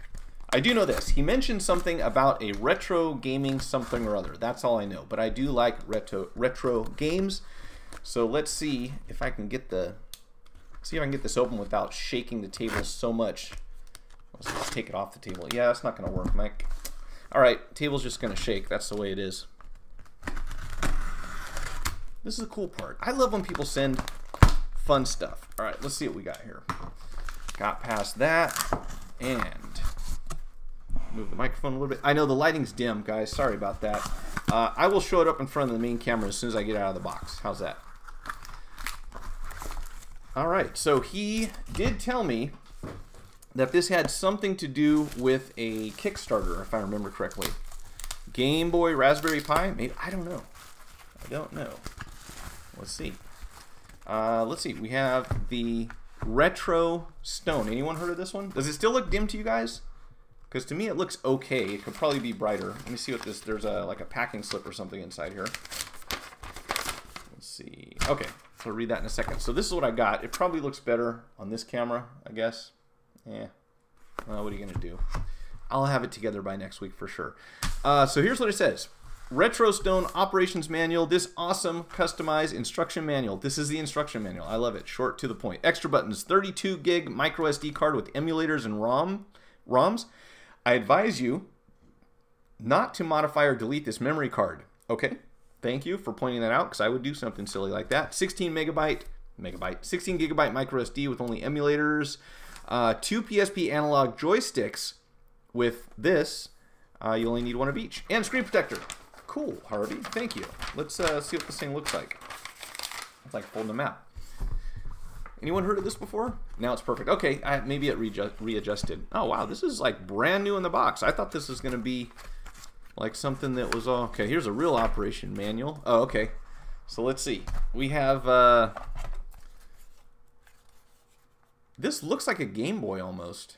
Speaker 2: I do know this, he mentioned something about a retro gaming something or other. That's all I know, but I do like retro games. So let's see if I can get this open without shaking the table so much. Let's just take it off the table. Yeah, that's not gonna work, Mike. All right, table's just gonna shake. That's the way it is. This is the cool part. I love when people send fun stuff. All right, let's see what we got here. Got past that and move the microphone a little bit. I know the lighting's dim, guys. Sorry about that. I will show it up in front of the main camera as soon as I get out of the box. How's that? All right, so he did tell me that this had something to do with a Kickstarter, if I remember correctly. Game Boy, Raspberry Pi? Maybe, I don't know. I don't know. Let's see. Let's see. We have the Retro Stone. Anyone heard of this one? Does it still look dim to you guys? Because to me it looks okay. It could probably be brighter. Let me see what this, there's like a packing slip or something inside here. Let's see. Okay, so I'll read that in a second. So this is what I got. It probably looks better on this camera, I guess. Yeah. Well, what are you going to do? I'll have it together by next week for sure. So here's what it says. Retro Stone Operations Manual. This awesome customized instruction manual. This is the instruction manual. I love it. Short to the point. Extra buttons. 32 gig micro SD card with emulators and ROMs. I advise you not to modify or delete this memory card. Okay, thank you for pointing that out, because I would do something silly like that. 16 gigabyte micro SD with only emulators. 2 PSP analog joysticks. With this, you only need one of each. And screen protector. Cool, Harvey. Thank you. Let's see what this thing looks like. It's like folding a map. Anyone heard of this before? Now it's perfect. Okay, maybe it readjusted. Oh, wow. This is like brand new in the box. I thought this was going to be like something that was all... Okay, here's a real operation manual. Oh, okay. So let's see. We have... This looks like a Game Boy almost.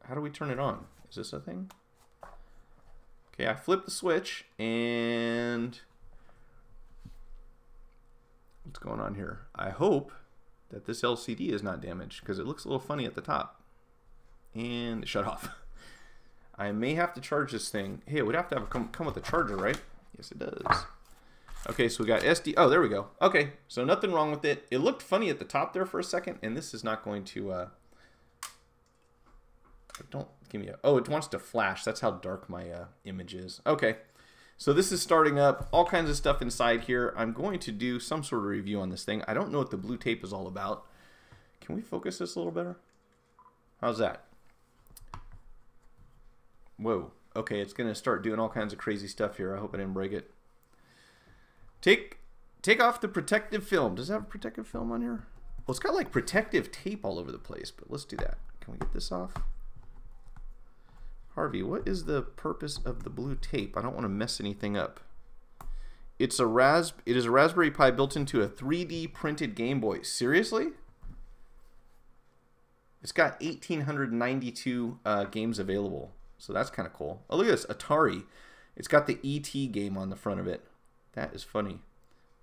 Speaker 2: How do we turn it on? Is this a thing? Okay, I flip the switch and... What's going on here? I hope that this LCD is not damaged, because it looks a little funny at the top. And it shut off. I may have to charge this thing. Hey, it would have to come with a charger, right? Yes, it does. Okay, so we got SD. Oh, there we go. Okay, so nothing wrong with it. It looked funny at the top there for a second, and this is not going to... Don't give me a... Oh, it wants to flash. That's how dark my image is. Okay. So this is starting up. All kinds of stuff inside here. I'm going to do some sort of review on this thing. I don't know what the blue tape is all about. Can we focus this a little better? How's that? Whoa. Okay, it's going to start doing all kinds of crazy stuff here. I hope I didn't break it. Take off the protective film. Does it have protective film on here? Well, it's got like protective tape all over the place, but let's do that. Can we get this off? Harvey, what is the purpose of the blue tape? I don't want to mess anything up. It is a Raspberry Pi built into a 3D printed Game Boy. Seriously? It's got 1,892 games available. So that's kind of cool. Oh, look at this. Atari. It's got the E.T. game on the front of it. That is funny.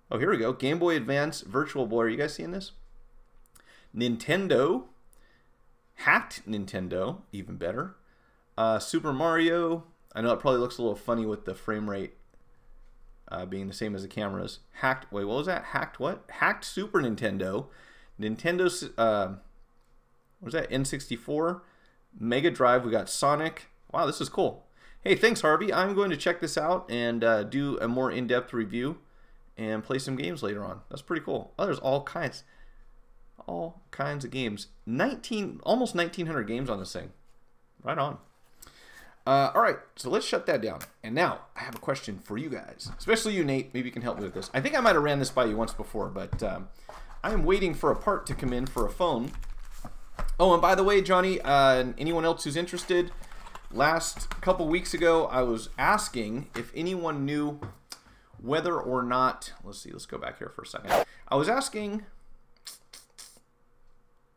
Speaker 2: Oh, here we go. Game Boy Advance Virtual Boy. Are you guys seeing this? Nintendo. Hacked Nintendo. Even better. Super Mario. I know it probably looks a little funny with the frame rate being the same as the cameras. Hacked. Wait, what was that? Hacked what? Hacked Super Nintendo. Nintendo's. What was that? N64. Mega Drive. We got Sonic. Wow, this is cool. Hey, thanks, Harvey. I'm going to check this out and do a more in-depth review and play some games later on. That's pretty cool. Oh, there's all kinds of games. Almost 1,900 games on this thing. Right on. All right, so let's shut that down. And now I have a question for you guys, especially you, Nate. Maybe you can help me with this. I think I might have ran this by you once before, but I am waiting for a part to come in for a phone. Oh, and by the way, Johnny, anyone else who's interested, last couple weeks ago, I was asking if anyone knew whether or not, let's go back here for a second. I was asking,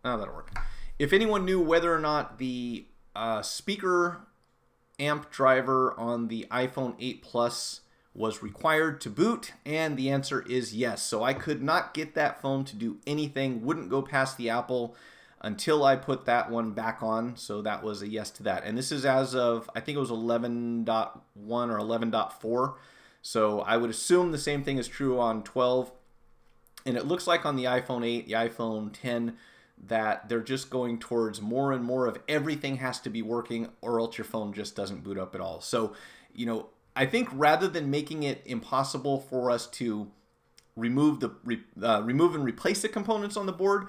Speaker 2: oh, that'll work. If anyone knew whether or not the speaker amp driver on the iPhone 8 Plus was required to boot, and the answer is yes. So I could not get that phone to do anything, wouldn't go past the Apple until I put that one back on. So that was a yes to that. And this is as of, I think it was 11.1 or 11.4. So I would assume the same thing is true on 12. And it looks like on the iPhone 8, the iPhone 10, that they're just going towards more and more of everything has to be working or else your phone just doesn't boot up at all. So, you know, I think rather than making it impossible for us to remove and replace the components on the board,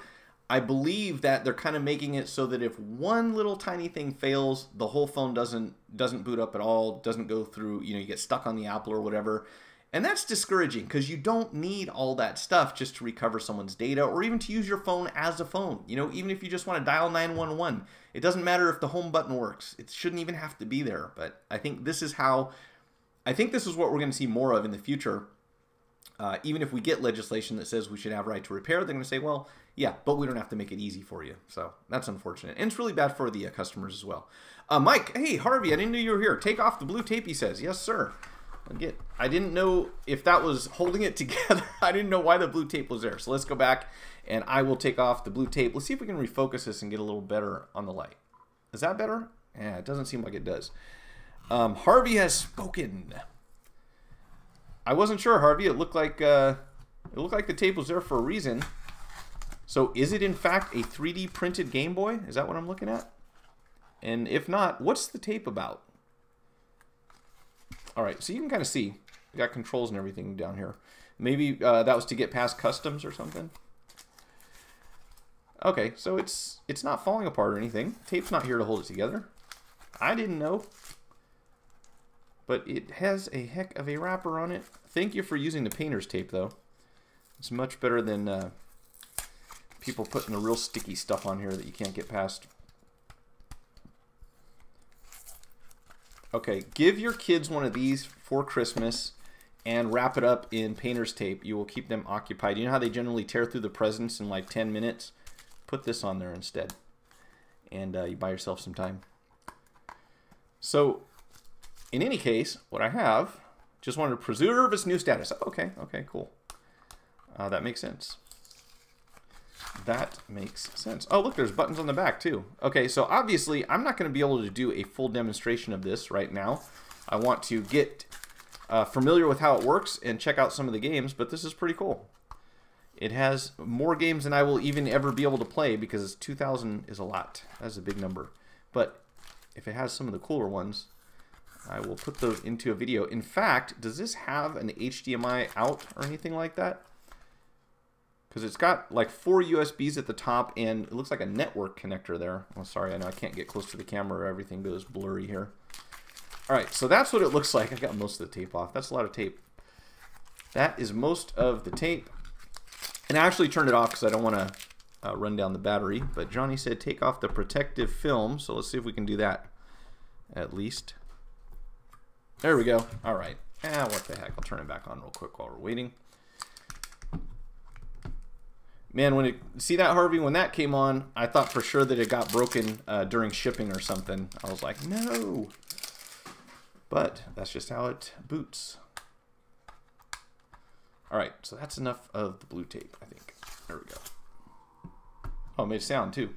Speaker 2: I believe that they're kind of making it so that if one little tiny thing fails, the whole phone doesn't boot up at all, doesn't go through, you know, you get stuck on the Apple or whatever. And that's discouraging because you don't need all that stuff just to recover someone's data or even to use your phone as a phone. You know, even if you just want to dial 911, it doesn't matter if the home button works. It shouldn't even have to be there. But I think this is what we're going to see more of in the future. Even if we get legislation that says we should have right to repair, they're going to say, well, yeah, but we don't have to make it easy for you. So that's unfortunate. And it's really bad for the customers as well. Mike, hey, Harvey, I didn't know you were here. Take off the blue tape, he says. Yes, sir. I didn't know if that was holding it together. I didn't know why the blue tape was there. So let's go back and I will take off the blue tape. Let's see if we can refocus this and get a little better on the light. Is that better? Yeah, it doesn't seem like it does. Harvey has spoken. I wasn't sure, Harvey. It looked like the tape was there for a reason. So is it in fact a 3D printed Game Boy? Is that what I'm looking at? And if not, what's the tape about? All right, so you can kind of see. We got controls and everything down here. Maybe that was to get past customs or something. Okay, so it's not falling apart or anything. Tape's not here to hold it together. I didn't know. But it has a heck of a wrapper on it. Thank you for using the painter's tape, though. It's much better than people putting the real sticky stuff on here that you can't get past. Okay, give your kids one of these for Christmas and wrap it up in painter's tape. You will keep them occupied. You know how they generally tear through the presents in like 10 minutes? Put this on there instead. And you buy yourself some time. So, in any case, what I have, just wanted to preserve its new status. Okay, cool. That makes sense. That makes sense. Oh, look, there's buttons on the back, too. Okay, so obviously, I'm not going to be able to do a full demonstration of this right now. I want to get familiar with how it works and check out some of the games, but this is pretty cool. It has more games than I will even ever be able to play because 2,000 is a lot. That's a big number. But if it has some of the cooler ones, I will put those into a video. In fact, does this have an HDMI out or anything like that? Because it's got like 4 USBs at the top and it looks like a network connector there. Oh, sorry, I know I can't get close to the camera. Everything goes blurry here. All right, so that's what it looks like. I got most of the tape off. That's a lot of tape. That is most of the tape. And I actually turned it off because I don't want to run down the battery. But Johnny said take off the protective film. So let's see if we can do that at least. There we go. All right. What the heck? I'll turn it back on real quick while we're waiting. Man, see that, Harvey? When that came on, I thought for sure that it got broken during shipping or something. I was like, no. But that's just how it boots. All right, so that's enough of the blue tape, I think. There we go. Oh, it made a sound, too.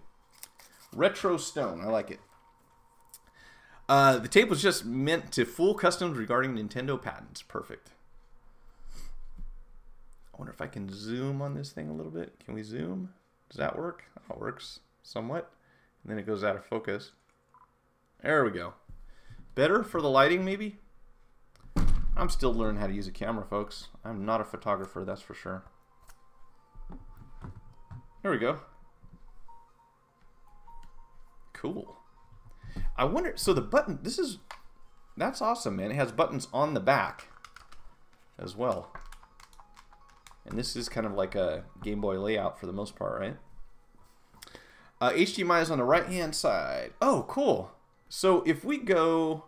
Speaker 2: Retro Stone. I like it. The tape was just meant to fool customs regarding Nintendo patents. Perfect. I wonder if I can zoom on this thing a little bit. Can we zoom? Does that work? Oh, it works somewhat. And then it goes out of focus. There we go. Better for the lighting, maybe? I'm still learning how to use a camera, folks. I'm not a photographer, that's for sure. There we go. Cool. I wonder, so the button, that's awesome, man. It has buttons on the back as well. And this is kind of like a Game Boy layout for the most part, right? HDMI is on the right-hand side. Oh, cool. So if we go,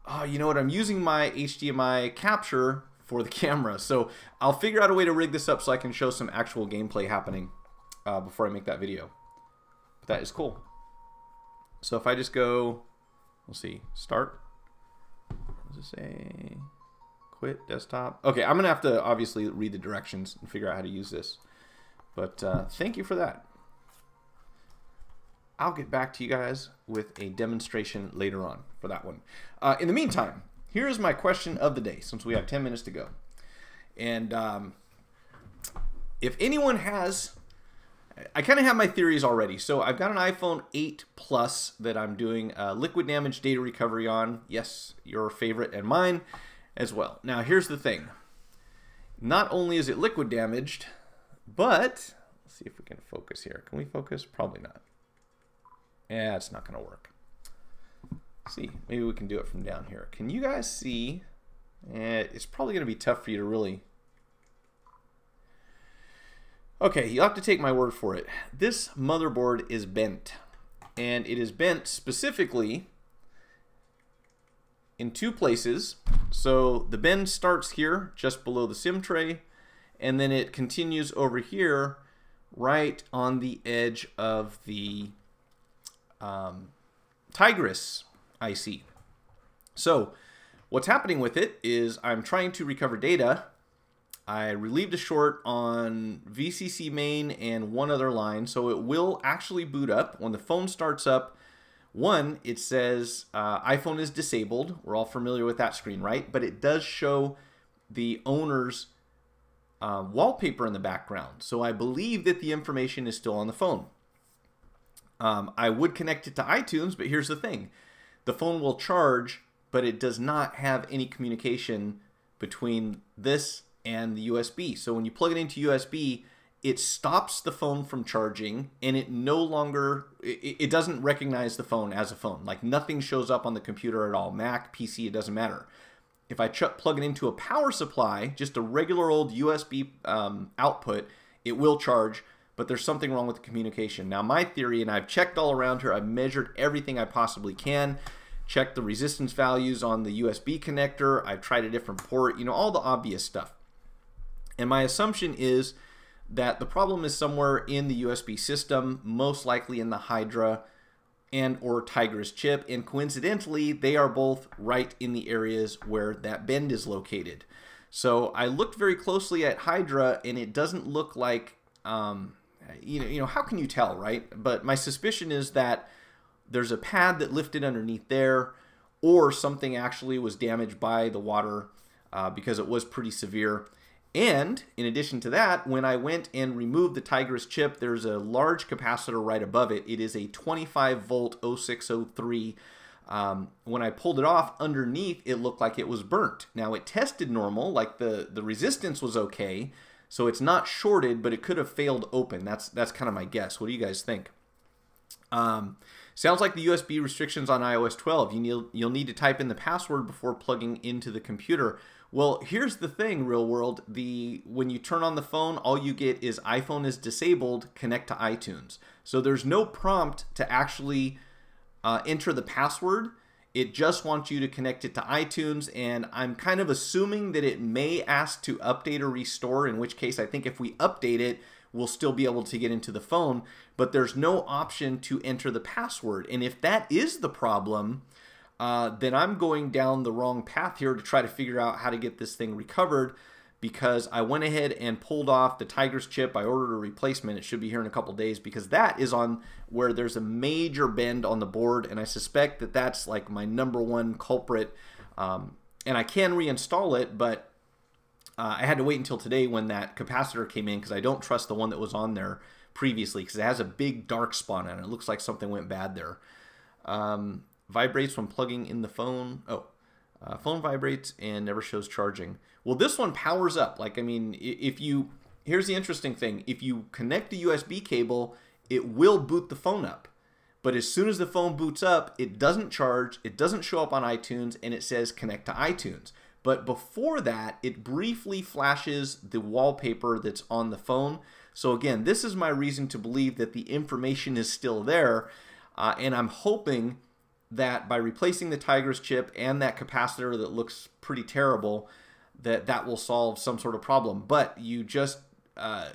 Speaker 2: oh, you know what? I'm using my HDMI capture for the camera. So I'll figure out a way to rig this up so I can show some actual gameplay happening before I make that video. But that is cool. So if I just go, we'll see, start. What does it say? Quit desktop. Okay, I'm going to have to obviously read the directions and figure out how to use this. But thank you for that. I'll get back to you guys with a demonstration later on for that one. In the meantime, here's my question of the day, since we have 10 minutes to go. And if anyone has, I kind of have my theories already. So I've got an iPhone 8 Plus that I'm doing liquid damage data recovery on. Yes, your favorite and mine as well. Now here's the thing. Not only is it liquid damaged, but let's see if we can focus here. Can we focus? Probably not. Yeah, it's not going to work. Let's see, maybe we can do it from down here. Can you guys see? It's probably going to be tough for you to really. Okay, you'll have to take my word for it. This motherboard is bent. And it is bent specifically in 2 places. So the bend starts here, just below the SIM tray, and then it continues over here, right on the edge of the Tigris IC. So what's happening with it is I'm trying to recover data. I relieved a short on VCC main and one other line, so it will actually boot up. When the phone starts up, One, it says iPhone is disabled. We're all familiar with that screen, right? But it does show the owner's wallpaper in the background. So I believe that the information is still on the phone. I would connect it to iTunes, but here's the thing. The phone will charge, but it does not have any communication between this and the USB. So when you plug it into USB, it stops the phone from charging, and it no longer, it doesn't recognize the phone as a phone. Like nothing shows up on the computer at all. Mac, PC, it doesn't matter. If I plug it into a power supply, just a regular old USB output, it will charge, but there's something wrong with the communication. Now my theory, and I've checked all around here, I've measured everything I possibly can, checked the resistance values on the USB connector, I've tried a different port, you know, all the obvious stuff. And my assumption is that the problem is somewhere in the USB system, most likely in the Hydra and or Tigris chip, and coincidentally they are both right in the areas where that bend is located. So I looked very closely at Hydra, and it doesn't look like you know, how can you tell, right? But my suspicion is that there's a pad that lifted underneath there, or something actually was damaged by the water because it was pretty severe. And in addition to that, when I went and removed the Tigris chip, there's a large capacitor right above it. It is a 25 volt 0603. When I pulled it off, underneath it looked like it was burnt. Now it tested normal, like the resistance was okay, so it's not shorted, but it could have failed open. That's kind of my guess. What do you guys think? Sounds like the USB restrictions on iOS 12. You'll need to type in the password before plugging into the computer. Well, here's the thing, real world. When you turn on the phone, all you get is iPhone is disabled, connect to iTunes. So there's no prompt to actually enter the password. It just wants you to connect it to iTunes, and I'm kind of assuming that it may ask to update or restore, in which case I think if we update it, we'll still be able to get into the phone, but there's no option to enter the password. And if that is the problem, then I'm going down the wrong path here to try to figure out how to get this thing recovered, because I went ahead and pulled off the Tigris chip. I ordered a replacement. It should be here in a couple days, because that is on where there's a major bend on the board, and I suspect that that's like my #1 culprit. And I can reinstall it, but I had to wait until today when that capacitor came in, because I don't trust the one that was on there previously, because it has a big dark spot on it. It looks like something went bad there. Vibrates when plugging in the phone. Phone vibrates and never shows charging. Well, this one powers up. Like, I mean, here's the interesting thing. If you connect a USB cable, it will boot the phone up. But as soon as the phone boots up, it doesn't charge, it doesn't show up on iTunes, and it says connect to iTunes. But before that, it briefly flashes the wallpaper that's on the phone. So again, this is my reason to believe that the information is still there. And I'm hoping that by replacing the Tigris chip and that capacitor that looks pretty terrible, that will solve some sort of problem. But you just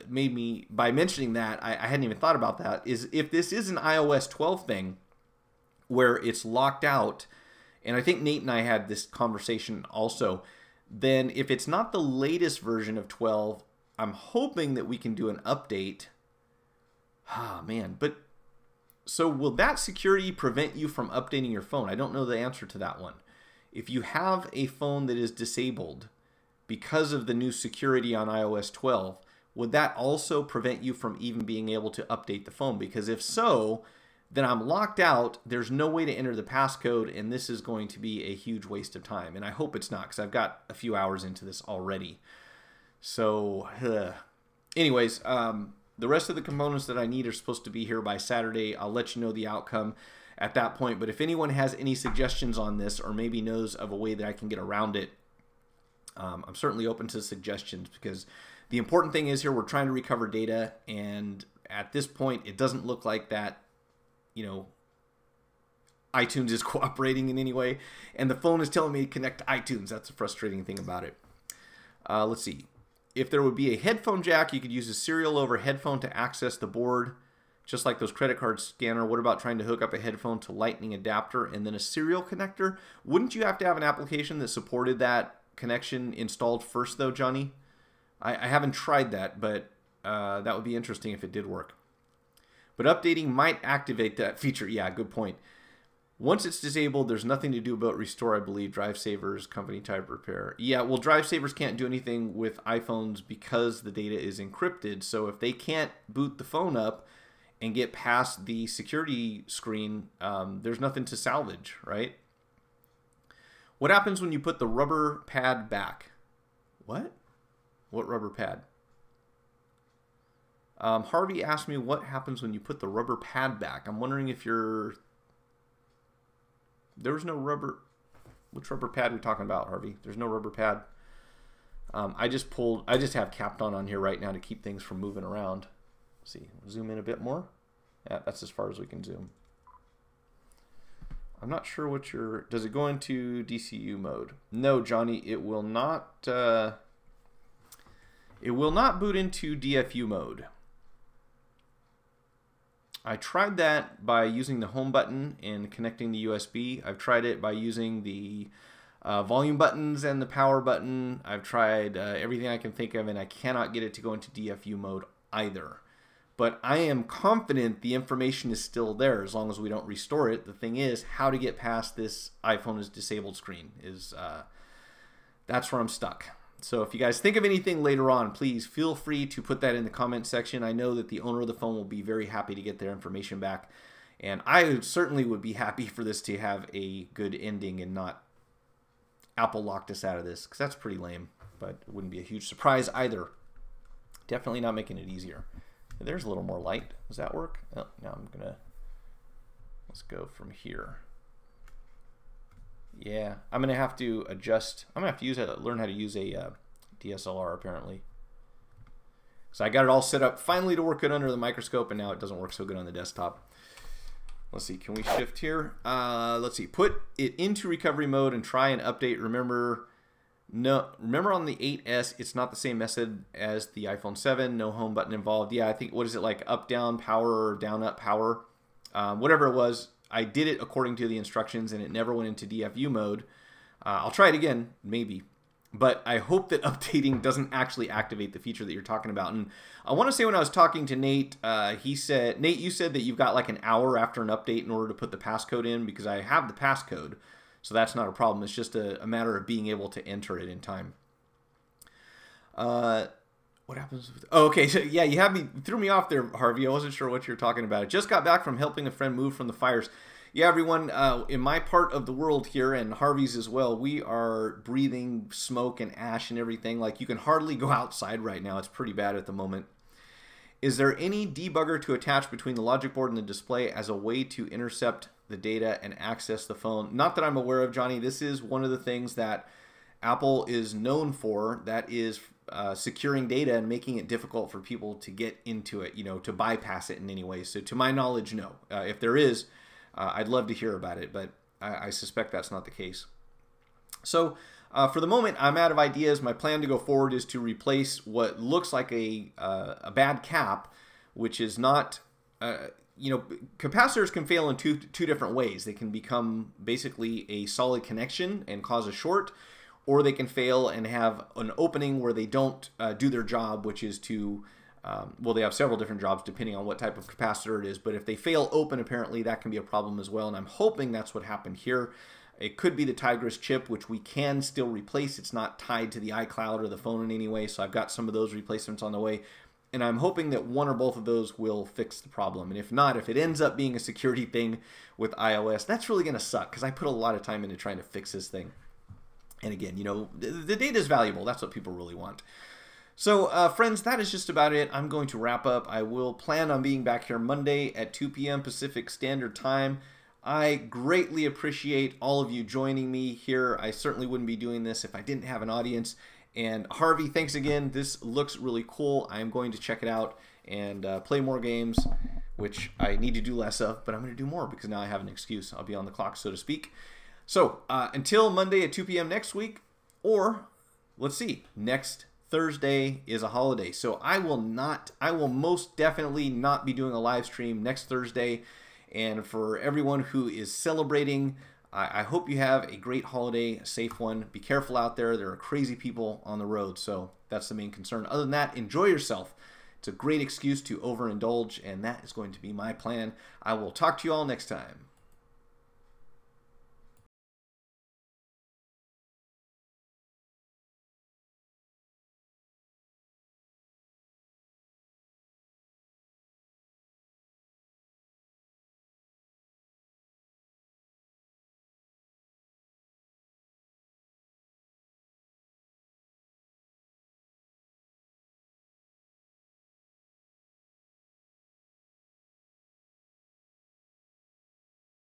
Speaker 2: made me, by mentioning that, I hadn't even thought about that, is if this is an iOS 12 thing where it's locked out, and I think Nate and I had this conversation also, then if it's not the latest version of 12, I'm hoping that we can do an update. Ah, man, but so will that security prevent you from updating your phone? I don't know the answer to that one. If you have a phone that is disabled because of the new security on iOS 12, would that also prevent you from even being able to update the phone? Because if so, then I'm locked out. There's no way to enter the passcode, and this is going to be a huge waste of time. And I hope it's not, because I've got a few hours into this already. So, anyways, the rest of the components that I need are supposed to be here by Saturday. I'll let you know the outcome at that point. But if anyone has any suggestions on this, or maybe knows of a way that I can get around it, I'm certainly open to suggestions, because the important thing is here we're trying to recover data, and at this point it doesn't look like that, you know, iTunes is cooperating in any way, and the phone is telling me to connect to iTunes. That's the frustrating thing about it. Let's see. If there would be a headphone jack, you could use a serial over headphone to access the board, just like those credit card scanner. What about trying to hook up a headphone to lightning adapter and then a serial connector? Wouldn't you have to have an application that supported that connection installed first, though, Johnny? I haven't tried that, but that would be interesting if it did work. But updating might activate that feature. Yeah, good point. Once it's disabled, there's nothing to do about restore, I believe. Drive savers, company type repair. Yeah, well, drive savers can't do anything with iPhones because the data is encrypted. So if they can't boot the phone up and get past the security screen, there's nothing to salvage, right? What happens when you put the rubber pad back? What? What rubber pad? Harvey asked me what happens when you put the rubber pad back. I'm wondering if you're... There was no rubber... Which rubber pad are we talking about, Harvey? There's no rubber pad. I just have capped on here right now to keep things from moving around. Let's see, zoom in a bit more. Yeah, that's as far as we can zoom. I'm not sure what your... Does it go into DCU mode? No, Johnny, it will not... it will not boot into DFU mode. I tried that by using the home button and connecting the USB. I've tried it by using the volume buttons and the power button. I've tried everything I can think of, and I cannot get it to go into DFU mode either. But I am confident the information is still there as long as we don't restore it. The thing is, how to get past this iPhone is disabled screen is that's where I'm stuck. So if you guys think of anything later on, please feel free to put that in the comment section. I know that the owner of the phone will be very happy to get their information back. And I certainly would be happy for this to have a good ending and not Apple locked us out of this, because that's pretty lame. But it wouldn't be a huge surprise either. Definitely not making it easier. There's a little more light. Does that work? Oh, now I'm going to... Let's go from here. Yeah, I'm going to have to adjust. I'm going to have to learn how to use a DSLR, apparently. So I got it all set up finally to work good under the microscope, and now it doesn't work so good on the desktop. Let's see, can we shift here? Let's see, put it into recovery mode and try and update. Remember on the 8S, it's not the same method as the iPhone 7, no home button involved. Yeah, I think, what is it, like up, down, power, or down, up, power? Whatever it was. I did it according to the instructions, and it never went into DFU mode. I'll try it again, maybe. But I hope that updating doesn't actually activate the feature that you're talking about. And I want to say when I was talking to Nate, he said, Nate, you said that you've got like an hour after an update in order to put the passcode in, because I have the passcode. So that's not a problem. It's just a matter of being able to enter it in time. What happens with... Oh, okay, so yeah, you threw me off there, Harvey. I wasn't sure what you're talking about. I just got back from helping a friend move from the fires. Yeah, everyone, in my part of the world here, and Harvey's as well, we are breathing smoke and ash and everything. Like, you can hardly go outside right now. It's pretty bad at the moment. Is there any debugger to attach between the logic board and the display as a way to intercept the data and access the phone? Not that I'm aware of, Johnny. This is one of the things that Apple is known for, that is securing data and making it difficult for people to get into it, you know, to bypass it in any way. So to my knowledge, no. If there is, I'd love to hear about it, but I suspect that's not the case. So for the moment, I'm out of ideas. My plan to go forward is to replace what looks like a bad cap, which is not... you know, capacitors can fail in two different ways. They can become basically a solid connection and cause a short, or they can fail and have an opening where they don't do their job, which is to, well, they have several different jobs depending on what type of capacitor it is, but if they fail open, apparently that can be a problem as well, and I'm hoping that's what happened here. It could be the Tigris chip, which we can still replace. It's not tied to the iCloud or the phone in any way, so I've got some of those replacements on the way. And I'm hoping that one or both of those will fix the problem. And if not, if it ends up being a security thing with iOS, that's really going to suck, because I put a lot of time into trying to fix this thing. And again, you know, the data is valuable. That's what people really want. So, friends, that is just about it. I'm going to wrap up. I will plan on being back here Monday at 2 p.m. Pacific Standard Time. I greatly appreciate all of you joining me here. I certainly wouldn't be doing this if I didn't have an audience. And Harvey, thanks again. This looks really cool. I'm going to check it out and play more games, which I need to do less of, but I'm going to do more because now I have an excuse. I'll be on the clock, so to speak. So until Monday at 2 p.m. next week, or let's see, next Thursday is a holiday. So I will most definitely not be doing a live stream next Thursday. And for everyone who is celebrating, I hope you have a great holiday, a safe one. Be careful out there. There are crazy people on the road, so that's the main concern. Other than that, enjoy yourself. It's a great excuse to overindulge, and that is going to be my plan. I will talk to you all next time.